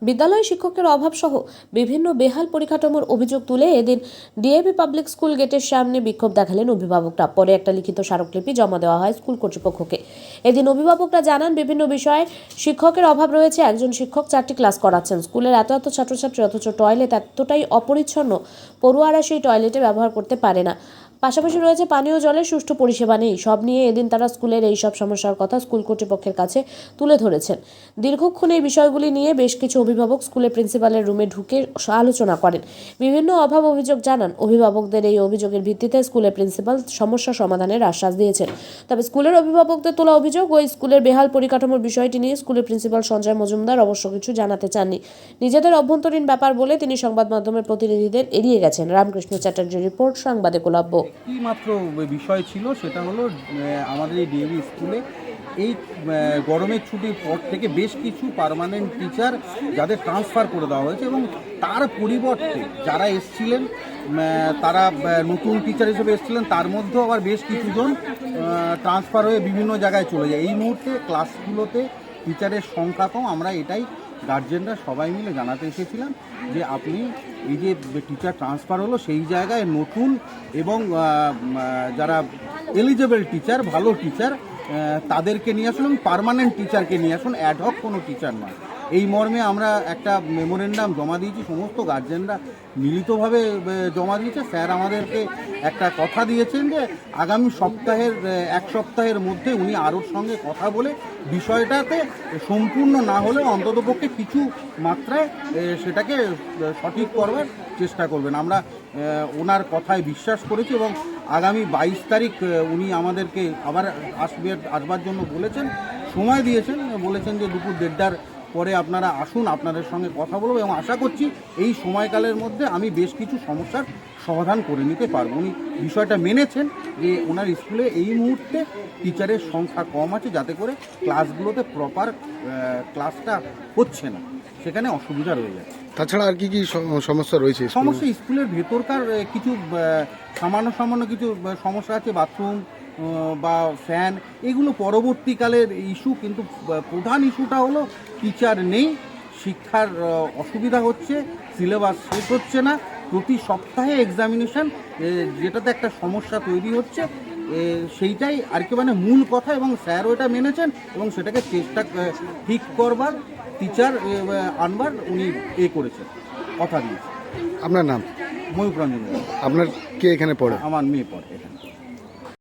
বিদ্যালয়ে শিক্ষকের অভাব সহ বিভিন্ন বেহাল পরিকাঠামোর অভিযোগ তুলে এদিন ডিএভি পাবলিক স্কুল গেটের সামনে বিক্ষোভ দেখালেন অভিভাবকরা। পরে একটা লিখিত স্মারকলিপি জমা দেওয়া হয় স্কুল কর্তৃপক্ষকে। এদিন অভিভাবকরা জানান, বিভিন্ন বিষয়ে শিক্ষকের অভাব রয়েছে। একজন শিক্ষক 4টি ক্লাস করাচ্ছেন। স্কুলের এত ছাত্রছাত্রী, অথচ টয়লেট এতটাই অপরিচ্ছন্ন, পড়ুয়ারা সেই টয়লেটে ব্যবহার করতে পারে না। পাশাপাশি রয়েছে পানীয় জলের সুষ্ঠু পরিষেবা নেই। সব নিয়ে এদিন তারা স্কুলের এই সব সমস্যার কথা স্কুল কর্তৃপক্ষের কাছে তুলে ধরেছেন। দীর্ঘক্ষণ এই বিষয়গুলি নিয়ে বেশ কিছু অভিভাবক স্কুলের প্রিন্সিপালের রুমে ঢুকে আলোচনা করেন। বিভিন্ন অভাব অভিযোগ জানান। অভিভাবকদের এই অভিযোগের ভিত্তিতে স্কুলের প্রিন্সিপাল সমস্যা সমাধানের আশ্বাস দিয়েছেন। তবে স্কুলের অভিভাবকদের তোলা অভিযোগ ওই স্কুলের বেহাল পরিকাঠামোর বিষয়টি নিয়ে স্কুলের প্রিন্সিপাল সঞ্জয় মজুমদার অবশ্য কিছু জানাতে চাননি। নিজেদের অভ্যন্তরীণ ব্যাপার বলে তিনি সংবাদ মাধ্যমের প্রতিনিধিদের এড়িয়ে গেছেন। রামকৃষ্ণ চ্যাটার্জি রিপোর্ট, সংবাদ একলব্য। কি মাত্র বিষয় ছিল সেটা হলো আমাদের এই ডিএভি স্কুলে এই গরমের ছুটির পর থেকে বেশ কিছু পার্মানেন্ট টিচার যাদের ট্রান্সফার করে দেওয়া হয়েছে এবং তার পরিবর্তে যারা এসছিলেন তারা নতুন টিচার হিসেবে এসছিলেন, তার মধ্যেও আবার বেশ কিছুজন ট্রান্সফার হয়ে বিভিন্ন জায়গায় চলে যায়। এই মুহূর্তে ক্লাসগুলোতে টিচারের সংখ্যা কম। আমরা এটাই গার্জেনরা সবাই মিলে জানাতে এসেছিলাম যে আপনি এই যে টিচার ট্রান্সফার হলো সেই জায়গায় নতুন এবং যারা এলিজেবল টিচার, ভালো টিচার, তাদেরকে নিয়ে আসুন এবং পার্মানেন্ট টিচারকে নিয়ে আসুন, অ্যাডহক কোনো টিচার নয়। এই মর্মে আমরা একটা মেমোরেন্ডাম জমা দিয়েছি, সমস্ত গার্জেনরা মিলিতভাবে জমা দিয়েছে। স্যার আমাদেরকে একটা কথা দিয়েছেন যে আগামী এক সপ্তাহের মধ্যে উনি আরোর সঙ্গে কথা বলে বিষয়টাতে সম্পূর্ণ না হলেও অন্ততপক্ষে কিছু মাত্রায় সেটাকে সঠিক করবার চেষ্টা করবেন। আমরা ওনার কথায় বিশ্বাস করেছি এবং আগামী 22 তারিখ উনি আমাদেরকে আবার আসবার জন্য বলেছেন, সময় দিয়েছেন, বলেছেন যে দুপুর 1:30টার পরে আপনারা আসুন, আপনাদের সঙ্গে কথা বলবো এবং আশা করছি এই সময়কালের মধ্যে আমি বেশ কিছু সমস্যার সমাধান করে নিতে পারবো। উনি বিষয়টা মেনেছেন যে ওনার স্কুলে এই মুহূর্তে টিচারের সংখ্যা কম আছে, যাতে করে ক্লাসগুলোতে প্রপার ক্লাসটা হচ্ছে না, সেখানে অসুবিধা রয়ে যাচ্ছে। তাছাড়া আর কি কি সমস্যা রয়েছে? সমস্যা স্কুলের ভেতরকার কিছু সামান্য কিছু সমস্যা আছে, বাথরুম বা ফ্যান, এগুলো পরবর্তীকালের ইস্যু। কিন্তু প্রধান ইস্যুটা হলো টিচার নেই, শিক্ষার অসুবিধা হচ্ছে, সিলেবাস শেষ হচ্ছে না, প্রতি সপ্তাহে এক্সামিনেশন, যেটাতে একটা সমস্যা তৈরি হচ্ছে। সেইটাই আর কি মানে মূল কথা এবং স্যারও এটা মেনেছেন এবং সেটাকে চেষ্টা ঠিক করবার, টিচার আনবার উনি করেছেন, কথা দিয়েছেন। আপনার নাম? ময়ূখ রঞ্জন। আপনার কে এখানে পড়ে? আমার মেয়ে পড়ে এখানে।